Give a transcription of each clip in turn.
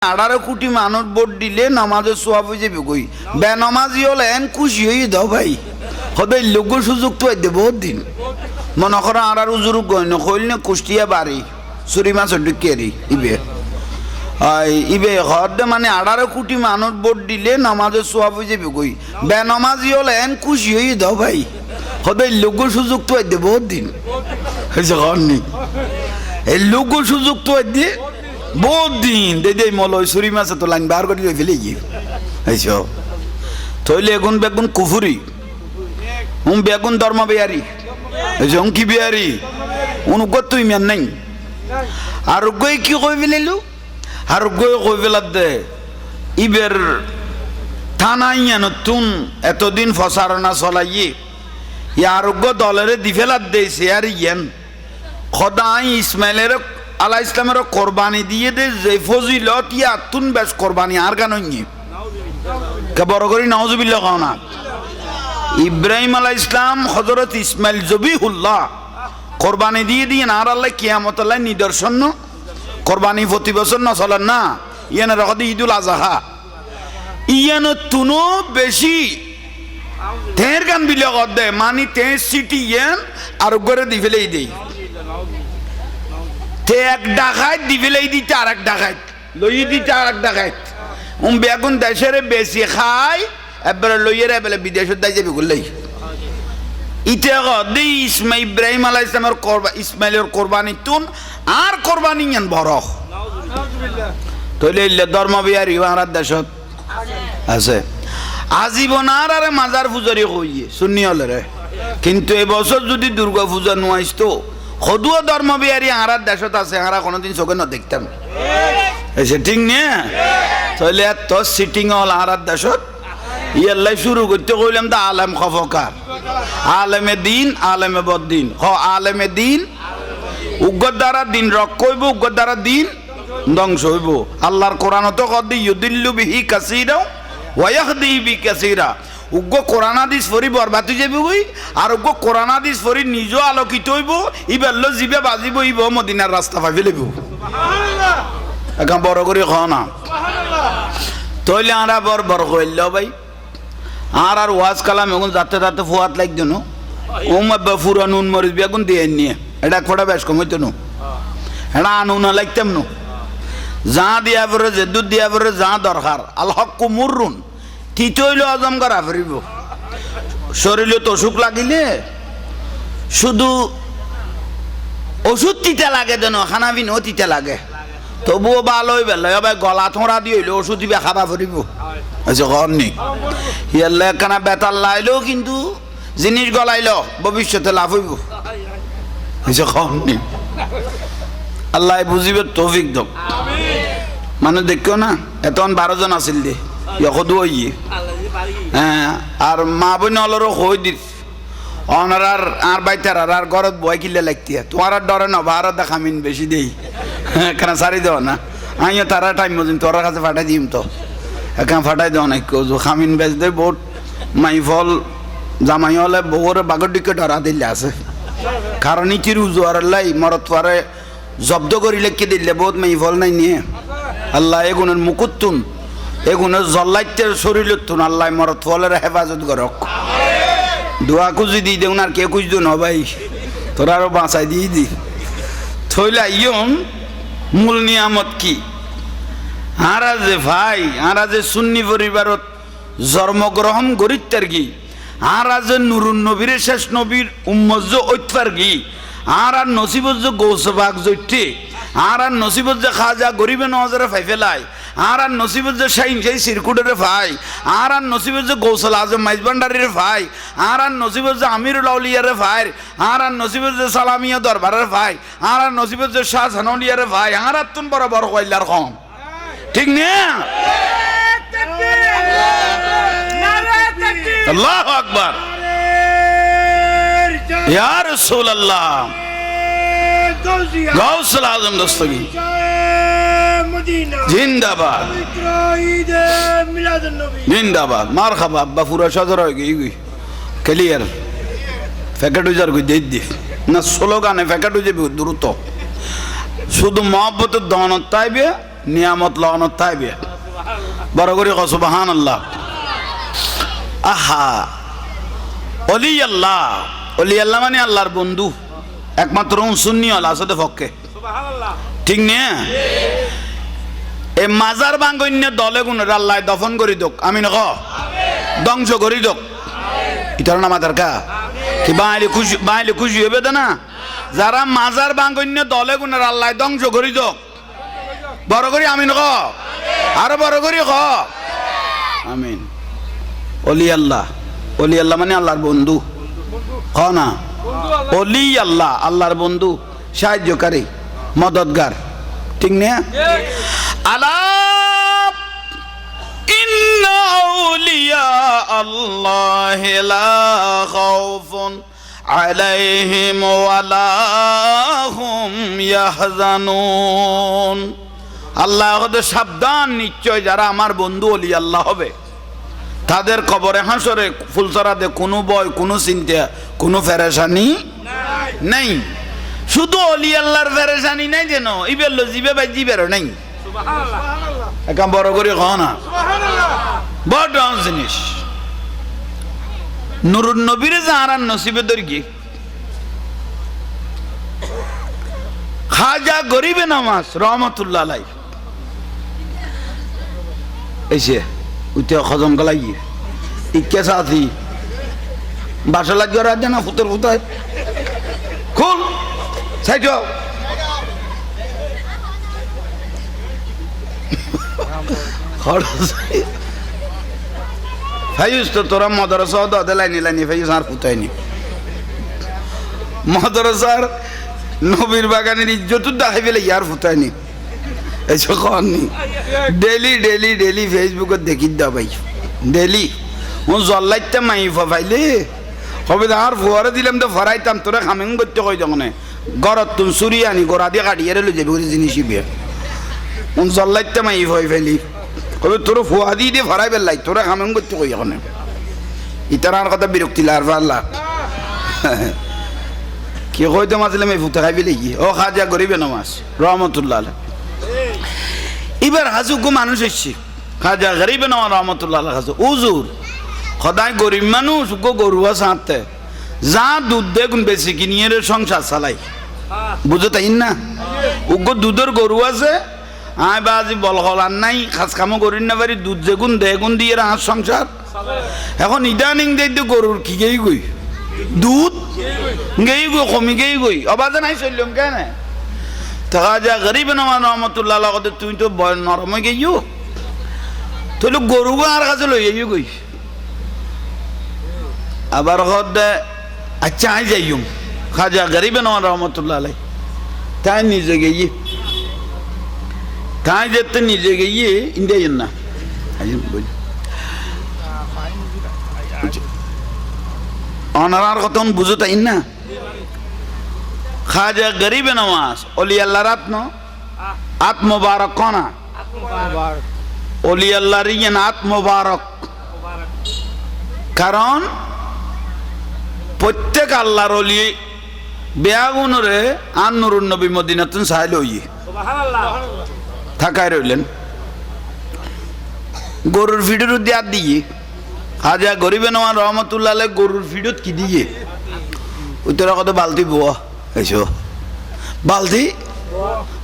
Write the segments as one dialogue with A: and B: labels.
A: 18 কোটি মানুষ ভোট দিলে নামাজের সোয়াব হয়ে যাবে কই বেনামাজি হলে এন খুশি হয়ে দাও ভাই সদাই লোক সুযোগ তো দেব বহুত দিন মনে করো আর উজুর গয়ন কইল না কুষ্টিয়া বাড়ি চুরি মাছের ঢুকিয়ারি ইবে হদে মানে 18 কোটি মানুষ ভোট দিলে নামাজের সোয়াব হয়ে যাবে কই বেনামাজি হলে এন খুশি হয়ে দাও ভাই সদাই লোক সুযোগ তো দেব বহুত দিন হয়েছে ঘরনি এই লোক সুযোগ তো দিয়ে বহুত দিন দে মলয় চুরি মাছে তো লাইন বার করে ফেলে গিয়ে থইলে এগুন বেগুন কুফুরি বেগুন ধর্ম বেয়ারি কি বেয়ারি অনুগত তুই মেন নাই আর গই কি কই ফেলিলু আর গই কই ফেলার দে ইবের থানাই নতুন এতদিন ফসারণা চলাইয়ে আরোগ্য দলের দি ফেলার দে সে আর ইয়েন খদাই ইসমাইলের আল্লাহ ইসলামের কোরবানি দিয়ে দে যে ফজিলত ইয়াতুন বেশ কোরবানি আর গান কে বড় করি নাউজুবিল্লাহ না ইব্রাহিম আলাইহিস ইসলাম হযরত ইসমাইল জবিহুল্লাহ কোরবানি দিয়ে আর আল্লাহ কিয়ামত আল্লাহ নিদর্শন কোরবানি প্রতি বছর না চলেন না ইয়ান রাখদি ঈদুল আজহা ইয়ান তুনো বেশি তের গান বিলে দে মানি তে সিটি ইয়ান আর গরে দি ফেলেই দেই এক ডাকাত দিবেলাই দিতে আর এক ডাকাত লইয়ে দিতে আর এক ডাকাত বেগুন দেশের বেশি খাই এবারে লইয়ের এবারে বিদেশের দায় যাবে করলেই ইতে দিই ইব্রাহিম আলাইহিস ইসলামের ইসমাইলের কোরবানি তুন আর কোরবানি ইয়ান বড় তইলে ইল্লে ধর্ম বিহারি আর দেশত আছে আজীবন আর মাজার পূজারি কইয়ে সুন্নি হলে রে কিন্তু এবছর যদি দুর্গা পূজা নোয়াইস তো সদুয়া ধর্ম বিহারি আরার দেশত আছে আরা কোনোদিন চোখে না দেখতাম এসে ঠিক নে তাহলে এত সিটিং হল আরার দেশত ইয়াল্লাই শুরু করতে কইলাম তো আলেম খফকার আলেমে দিন আলেমে বদ্দিন আলেমে দিন উগ্র দ্বারা দিন রক্ষ হইব উগ্র দ্বারা দিন ধ্বংস হইব আল্লাহর কোরআনত কদি ইউদিল্লু বিহি কাসীরা ওয়া ইয়াহদি বি কাসীরা উগ্র কোরআন হাদিস ফরি বরবাদ হয়ে যাবে বই আর উগ্র কোরআন হাদিস ফরি নিজ আলোকিত হইব ইবেল জিবে বাজিব ইব মদিনার রাস্তা পাই ফেলিব এখন বড় করে খাও না তইলে আরা বড় বড় কইল ভাই আর ওয়াজ কালাম এখন যাতে যাতে ফুয়াত লাগ দেন ওমাব্বা ফুরা নুন মরিচ বেগুন দিয়ে নিয়ে এটা ফোটা বেশ কমাইতো নো এটা আনুন লাগতাম নো যা দিয়া পরে যে দুধ দিয়া পরে যা দরকার আল হক মুররুন তিতইল আজম করা ফিরিব শরীরে তো অসুখ লাগিলে শুধু ওষুধ তিতে লাগে যেন খানা পিনও তিতে লাগে তবুও ভালো হইবে এবার গলা থোঁড়া দিয়ে হইলে ওষুধ দিবে খাবা ফিরিব আচ্ছা ঘরনি ইয়াল্লে একখানা বেতার লাইলেও কিন্তু জিনিস গলাইল ভবিষ্যতে লাভ হইব আচ্ছা ঘরনি আল্লাহ বুঝিবে তৌফিক দক মানে দেখিও না এতন 12 জন আছিল দে হ্যাঁ আর মা বোন অলরও হই দিস অনার আর বাইতার আর ঘরত বই কিলে লাগতি তোমার আর ডরে না ভারত দেখামিন বেশি দেই কেন সারি দেও না আমিও তারা টাইম মজিন তোর কাছে ফাটাই দিম তো এখানে ফাটাই দেও না কেউ খামিন বেচ দে বোট মাই ফল জামাই হলে বউরে বাগর দিকে ডরা দিলে আছে কারণ ইটির উজুয়ার লাই মরত পারে জব্দ করিলে কি দিলে বহুত মাই ফল নাই নিয়ে আল্লাহ এগুনের মুকুত্তুন এগুলো জল্লাইতের শরীর তুন আল্লাহ মরত ফলের হেফাজত করক দোয়া খুঁজি দি দেউন আর কে খুঁজতো ন ভাই তোরা আরো বাঁচাই দিয়ে দি থইলা ইয়ন মূল নিয়ামত কি আরা যে ভাই আরা যে সুন্নি পরিবারত জন্মগ্রহণ করিতার কি আরা যে নুরুন নবীর শেষ নবীর উম্মজ ঐতফার কি আর নসিবত যে গৌসবাগ জৈতে আর নসিবত যে খাজা গরিবে নজরে ফাইফেলাই আর নসিবত যে শাইন সেই সিরকুটের ভাই আর নসিবত যে গৌসল আজম মাইজবান্ডারির ভাই আর নসিবত যে আমিরুল আউলিয়ার ভাই আর নসিবত যে সালামিয়া দরবারের ভাই আর নসিবত যে শাহ সানলিয়ার ভাই আর তুন বড় বড় কইলার কম ঠিক না আল্লাহু আকবার ইয়া রাসূলুল্লাহ গাউসুল আজম দস্তগীর জিন্দাবাদ জিন্দাবাদ মারহাবা আব্বা পুরা সদর হয়ে গই ক্লিয়ার ফ্যাকেট উজার গই দেই দি না স্লোগানে ফ্যাকেট উজে দ্রুত শুধু মহব্বতের দনত তাইবে নিয়ামত লওয়ানোর থাইবে বড় করে কও সুবহানাল্লাহ। আহা অলি আল্লাহ, অলি আল্লাহ মানে আল্লাহর বন্ধু, একমাত্র সুন্নি আল্লাহ আসতে পক্ষে, ঠিক না? এই মাজার বাঙ্গন্য দলে গুণের আল্লাহ দফন করি দোক, আমি নক ধ্বংস করি দোক, ইটার নাম দরকার কি বাইলে খুশি হবে না? যারা মাজার বাঙ্গন্য দলে গুণের আল্লাহ ধ্বংস করি দোক, বড় করি আমিন ক, আরো বড় করি ক আমিন। অলি আল্লাহ, অলি আল্লাহ মানে আল্লাহর বন্ধু, ক না? অলি আল্লাহ আল্লাহর বন্ধু, সাহায্যকারী, মদতগার, ঠিক না? আলা ইন্না আউলিয়া আল্লাহ লা খাউফুন আলাইহিম ওয়া লা হুম ইয়াহজানুন। আল্লাহ কত সাবধান, নিশ্চয় যারা আমার বন্ধু অলি আল্লাহ হবে তাদের কবরে হাসরে ফুলসরাতে কোনো ভয়, কোনো চিন্তা, কোনো ফেরেশানি নাই। শুধু অলি আল্লাহর ফেরেশানি নাই যেন ইবেল জিবে ভাই জিবেরও নাই, একটা বড় করে কও না, বড় জিনিস। নুরুন নবীর যাহার নসিবে দরকি খাজা গরিবে নামাজ রহমতুল্লাহ আলাই এসে উঠে খজম গলাই ইকে সাথী বাসা লাগিয়ে রাখছে না ফুতের ফুতায় খুল সাইড ফাইজ তো তোরা মদরসা দে লাইনি লাইনি ফাইজ আর ফুতায়নি মদরসার নবীর বাগানের ইজ্জত দেখাই পেলে ইয়ার ফুতায়নি এইসব কননি। ডেলি ডেলি ডেলি ফেসবুকত দেখি দাও ভাই, ডেলি ও জল্লাইতে মাই ফাইলে হবে আর ফুয়ারে দিলাম তো ফরাইতাম তোরা খামেং করতে কই যখন গরত তুম চুরি আনি গোড়া দিয়ে কাটিয়ে লই যাবি করে জিনিস বিয়ে ও জল্লাইতে মাই ফাইলি কবে তোর ফুয়া দিয়ে ফরাই বেলাই তোরা খামেং করতে কই যখন ইতার কথা বিরক্তি লার পারলা কি কইতে মাসলাম এই ফুটা খাইবি লাগি ও খাজা গরিবে নামাজ রহমতুল্লাহ। এবার হাজুকো মানুষ এসছে খাজা গরিবে নামাজ রহমতুল্লাহ হাজু উজুর সদায় গরিব মানুষ গো গরু আছে যা দুধ দেখুন বেশি কিনিয়ে সংসার চালাই, বুঝো তাই না? উগো দুধের গরু আছে আয় বা আজি বল হলার নাই, খাস কামও করি না পারি, দুধ যেগুন দেগুন দিয়ে হাঁস সংসার। এখন ইদানিং দেখতে গরুর কি গেই গই দুধ গেই গো কমি গেই গই অবাজে নাই চললাম কেন থাকা যা গরিব নামাজ রহমতুল্লাহ লগতে তুই তো নরম হয়ে গেইও তাহলে গরু আর কাছে লই যাইও গই আবার হদে আচ্ছা আই যাইম খাজা গরিবে নওয়াজ রহমতুল্লাহ আলাই তাই নিজে গিয়ে তাই যেতে নিজে গিয়ে ইন্ডিয়ান না অনার কথা বুঝো তাই না? খাজা গরিবে নওয়াজ অলি আল্লাহ রাত্ন আত্মবারক কনা অলি আল্লাহ রিয়েন আত্মবারক, কারণ প্রত্যেক আল্লাহর অলি বেয়াগুনরে আন নুরুন নবী মদিনাতুন সাহেল হইয়ে থাকায় রইলেন গরুর ফিডের উদ্যাত দিয়ে খাজা গরিবে নওয়াজ রহমতুল্লাহ আলাই গরুর ফিডত কি দিয়ে ওই তোরা কত বালতি বোয়া এসো বালতি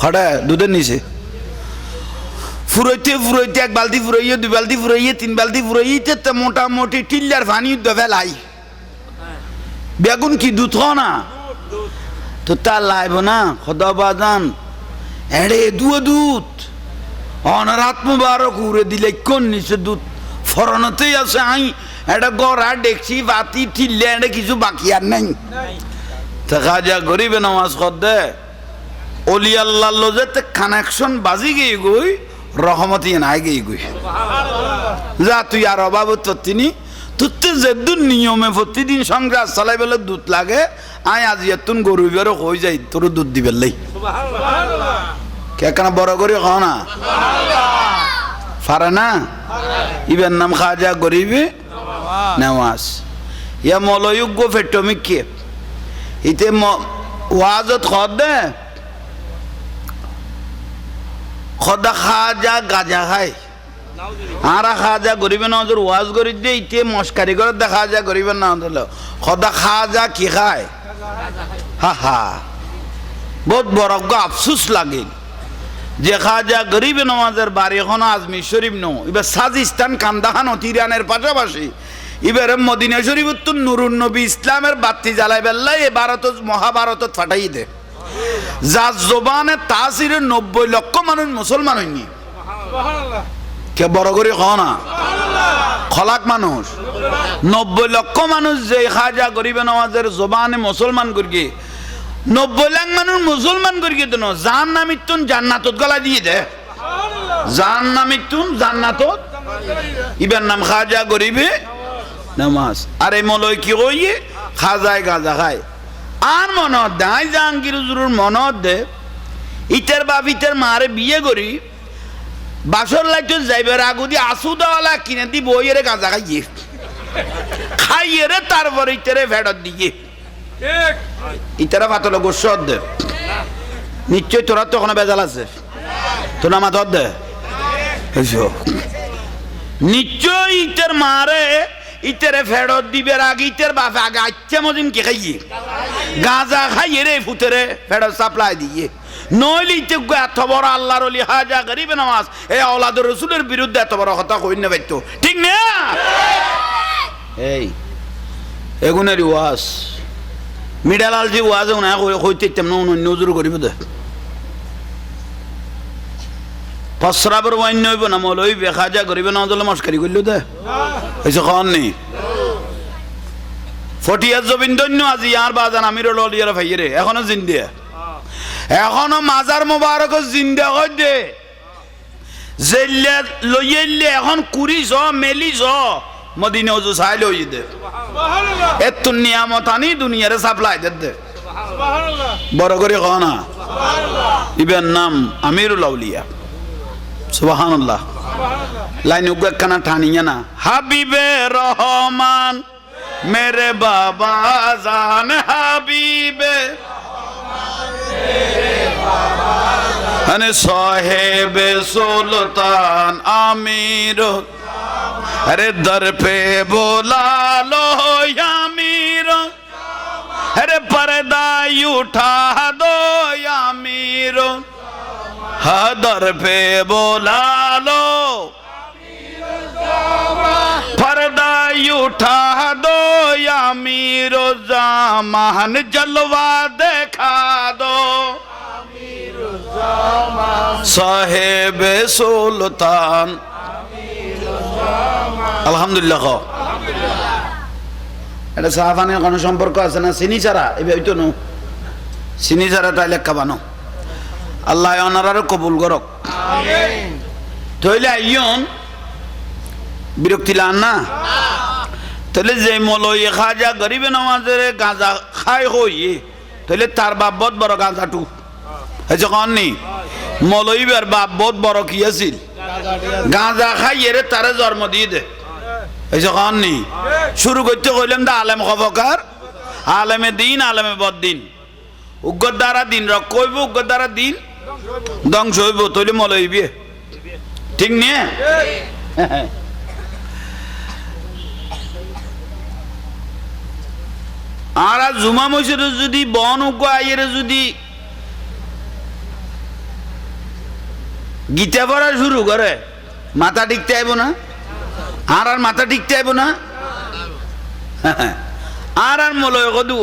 A: খড়া দুধের নিচে ফুরাইতে ফুরাইতে এক বালতি ফুরাইয়ে দুই বালতি ফুরাইয়ে তিন বালতি ফুরাইতে মোটামুটি টিল্লার পানি ফেলাই বেগুন কি দুধ না তো তা লাইব না খদা বাজান এড়ে দুধ অনারাত মুবারক উড়ে দিলে কোন নিচে দুধ ফরনতেই আছে আই এটা গড়া দেখছি বাতি টিল্লে এটা কিছু বাকি আর নাই। দেখা যা গরিবে নামাজ দে অলি আল্লাহ লোজেতে কানেকশন বাজি গিয়ে গই রহমতি নাই গিয়ে গই যা তুই আর অভাব তিনি তুতে যেদুন নিয়মে প্রতিদিন সংসার চালাই বেলে দুধ লাগে আয় আজি এতুন গরু বেরো হয়ে যাই তোর দুধ দিবে লাই কেন বড় করে খ না পারে না? ইবের নাম খাজা গরিবে নেওয়াজ ইয়া মলয়োগ্য ফেটমিক কে ইতে ওয়াজত খদ দে খদা খাজা গাজা খায় আর খাজা গরিবের নজর ওয়াজ করি দিয়ে ইতে মস্কারি করে দেখা যায় গরিবের নজর খদা খাজা কি খায় হা হা বহুত বড় আফসুস লাগে যে খাজা গরিবে নওয়াজের বাড়ি এখন আজমির শরীফ নো এবার সাজিস্তান কান্দাহান ও তিরানের পাশাপাশি এবার মদিনা শরীফ তো নুরুন নবী ইসলামের বাতি জ্বালাই বেল্লাই এ ভারত মহাভারত ফাটাই দে যার জবানে তাসিরে 90 লক্ষ মানুষ মুসলমান হয়নি কে বড় করে কও না খলাক মানুষ 90 লক্ষ মানুষ যে খাজা গরিবে নওয়াজের জবানে মুসলমান করিয়ে 90 লাখ মানুষ মুসলমান করিয়ে দেন জাহান্নামিতুন জান্নাতত গলা দিয়ে দে জাহান্নামিতুন জান্নাতত ইবার নাম খাজা গরিবে নামাজ আরে মলয় কি কইয়ে খাজায় গাজা খায় আর মনত দেয় জাহাঙ্গীর হুজুরের মনত দে ইতের বাপ ইতের মারে বিয়ে করি বাসর লাইতো যাইবার আগুদি আসুদাওয়ালা কিনে দি বইয়েরে গাঁজা খাইয়ে খাইয়ে রে তারপরে ইতেরে ফেরত দিয়ে ইতারা পাতল গোসর দে নিশ্চয় তোরা তো ওখানে বেজাল আছে তো না মাথর দে নিশ্চয় ইতের মারে ইতেরে ফেরত দিবের আগে ইতের বাপে আগে আচ্ছা মজিম কে খাইয়ে গাঁজা খাইয়ে রে ফুতেরে ফেরত সাপ্লাই দিয়ে নইলে ইতে এত বড় আল্লাহর ওলি হাজা গরিবে নামাজ এই আওলাদুর রাসূলের বিরুদ্ধে এত বড় কথা কই না বাইতো ঠিক না এই এগুনের ওয়াজ মিডালাল যে ওয়াজ না হইতে তেমন নজর করিব দে ফসরাবর ওয়াইন নইব না মলই বেখাজা গরিবে নামাজ মস্কারি কইল দে হইছে কোন নি ফটিয়াজ জবিন্দন্য আজি আর বাজান আমির ললিয়ার ভাইরে এখনো জিন্দে এখনো মাজার মোবারক জিন্দা হই দে জেলে লইলে এখন কুরিস মেলিস মদিনা ওজু সাইল হই দে সুবহানাল্লাহ এত নিয়ামত আনি দুনিয়ারে সাপ্লাই দে দে সুবহানাল্লাহ বড় করে কও না সুবহানাল্লাহ ইবের নাম আমিরুল আউলিয়া সুবহানাল্লাহ সুবহানাল্লাহ লাইন উগখানা ঠানিয়া না হাবিবে রহমান মেরে বাবা জান হাবিবে আনে সাহেবে সুলতান আমির अरे दर पे बोला लो अमीर अरे पर्दा उठा दो अमीर हाँ दर पे बोला लो पर्दा उठा दो अमीर जामान जलवा देखा दो साहेब सुल्तान আলহামদুলিল্লাহ এটা সাহাবানের কোনো সম্পর্ক আছে না চিনি ছাড়া এবার তো নো চিনি ছাড়া তাই লেখা বানো আল্লাহ ওনার কবুল করক আমিন তাইলে আইয়ন বিরক্তি লান না তাহলে যে মলয় খাজা গরিবে নওয়াজের গাঁজা খায় হইয়ে তাহলে তার বাপ বহুত বড় গাঁজাটু হয়েছে কননি মলইবার বাপ বহুত বড় কি আছিল গাঁজা খাইয়ে রে তারে জন্ম দিয়ে দে এই যখন নি শুরু করতে কইলাম দা আলেম খবকার আলেমে দিন আলেমে বদ্দিন উগ্র দ্বারা দিন রক কইব উগ্র দ্বারা দিন ধ্বংস হইব তৈলে মলইবে ঠিক নিয়ে আর জুমা মসজিদে যদি বন উগ্র আইয়ের যদি গীতা পড়া শুরু করে মাথা টিকতে আইব না আর আর মাথা টিকতে আইব না আর আর মলয় কদু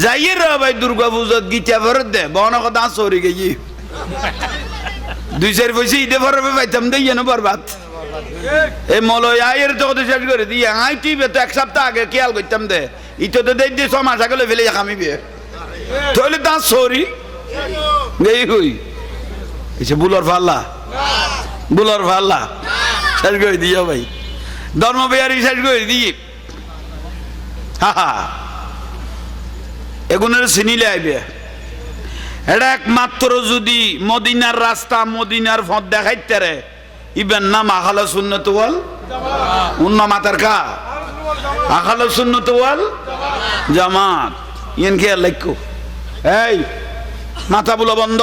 A: যাইয়ে রে ভাই দুর্গা পুজোত গীতা পড়ে দে বন কথা সরি গেছি 2-4 পয়সা ঈদে পড়বে পাইতাম দেই না বরবাদ এই মলয় আয়ের তো কত শেষ করে দিয়ে আই টিভি তো এক সপ্তাহ আগে খেয়াল করতাম দে ইতো তো দেই দিয়ে 6 মাস আগে ফেলে খামিবে তাহলে তা সরি গেই হই এসে বুলর ফাল্লা বুলর ফাল্লা শেষ করে দিও ভাই ধর্ম বেয়ারি শেষ করে দিয়ে হা হা এগুনের চিনিলে আইবে এটা একমাত্র যদি মদিনার রাস্তা মদিনার ফদ দেখাইতে রে ইবেন নাম আখালা সুন্নত ওয়াল উন্না মাতার কা আখালা সুন্নত ওয়াল জামাত ইয়েন খেয়াল লাইকো এই মাথা বুলো বন্ধ